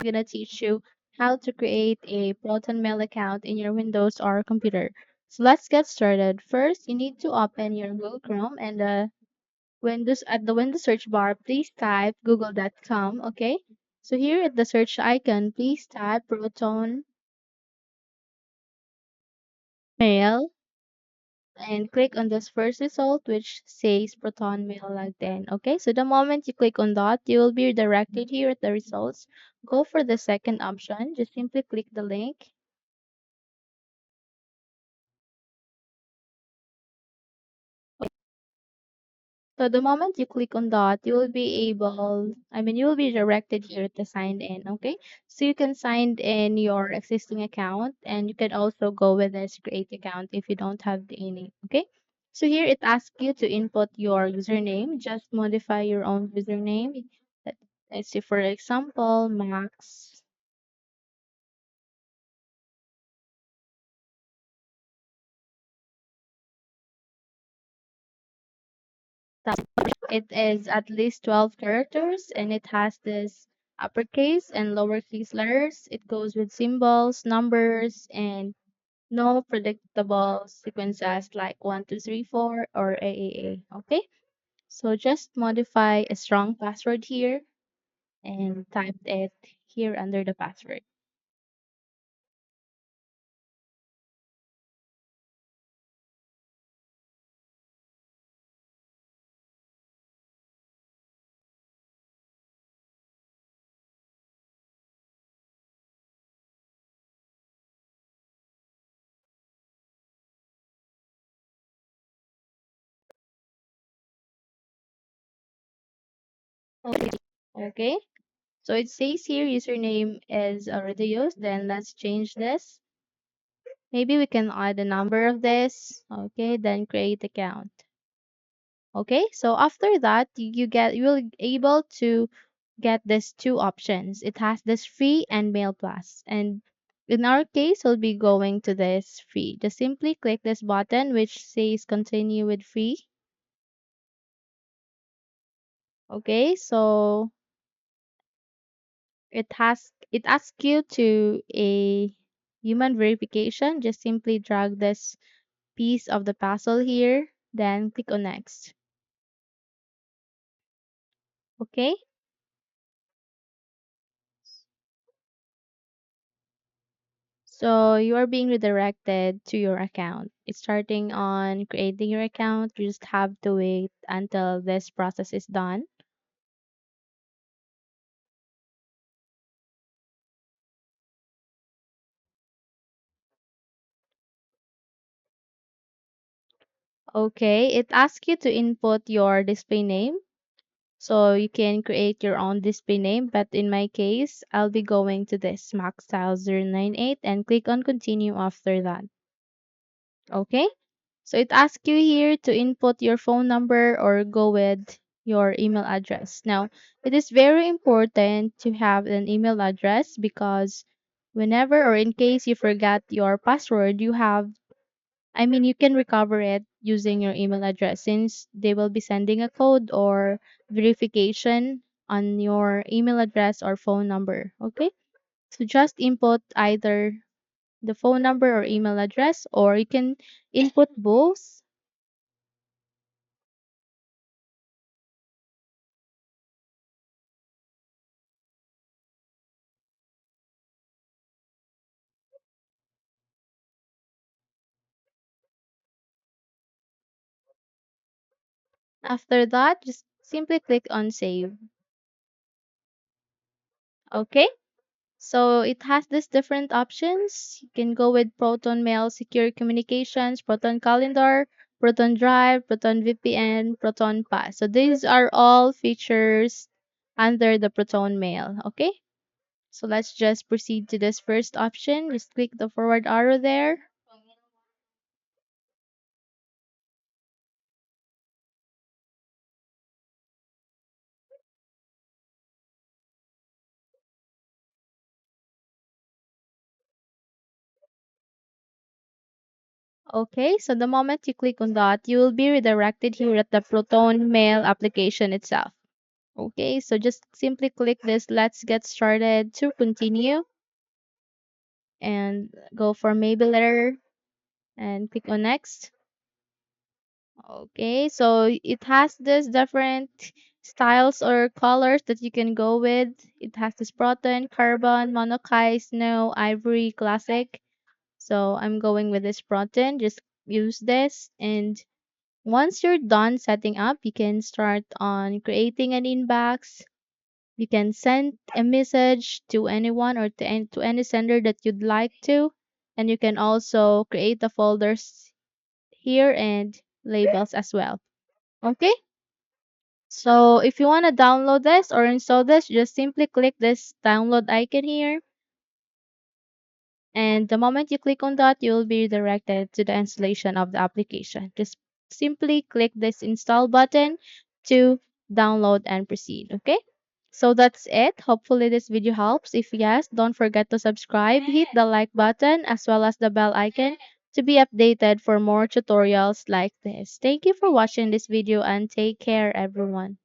I'm gonna teach you how to create a Proton Mail account in your Windows or computer. So let's get started. First, you need to open your Google Chrome and the Windows at the Windows search bar, please type google.com, okay? So here at the search icon, please type Proton Mail and click on this first result which says Proton Mail Login. Okay, so the moment you click on that, you will be redirected here at the results. Go for the second option. Just simply click the link. So the moment you click on that, you will be you will be directed here to sign in, okay? So you can sign in your existing account and you can also go with this create account if you don't have any, okay? So here it asks you to input your username, just modify your own username. Let- Let's see, for example, Max. It is at least 12 characters and it has this uppercase and lowercase letters. It goes with symbols, numbers, and no predictable sequences like 1, 2, 3, 4 or AAA. Okay? So just modify a strong password here and type it here under the password. Okay? So it says here username is already used. Then let's change this. Maybe we can add a number of this. Okay, then create account. Okay, so after that, you will able to get these two options. It has this free and mail plus. And in our case, we'll be going to this free. Just simply click this button which says continue with free. Okay, so it asks you to a human verification. Just simply drag this piece of the puzzle here, then click on next. Okay, so you are being redirected to your account. It's starting on creating your account. You just have to wait until this process is done. Okay, it asks you to input your display name. So you can create your own display name, but in my case, I'll be going to this maxstyle098 and click on continue after that. Okay? So it asks you here to input your phone number or go with your email address. Now, it is very important to have an email address because whenever or in case you forgot your password, you can recover it using your email address since they will be sending a code or verification on your email address or phone number. Okay? So just input either the phone number or email address, or you can input both. After that, just simply click on save. Okay? So it has these different options. You can go with Proton Mail, Secure Communications, Proton Calendar, Proton Drive, Proton VPN, Proton Pass. So these are all features under the Proton Mail. Okay? So let's just proceed to this first option. Just click the forward arrow there. Okay, so the moment you click on that, you will be redirected here at the Proton Mail application itself. Okay, so just simply click this let's get started to continue and go for maybe letter and click on next. Okay, so it has this different styles or colors that you can go with. It has this proton, carbon, monokai, snow, ivory, classic. So I'm going with this proton. Just use this, and once you're done setting up, you can start on creating an inbox. You can send a message to anyone or to any sender that you'd like to. And you can also create the folders here and labels as well. Okay? So if you want to download this or install this, just simply click this download icon here. And the moment you click on that, you will be redirected to the installation of the application. Just simply click this install button to download and proceed. Okay? So that's it. Hopefully this video helps. If yes, don't forget to subscribe, hit the like button as well as the bell icon to be updated for more tutorials like this. Thank you for watching this video and take care everyone.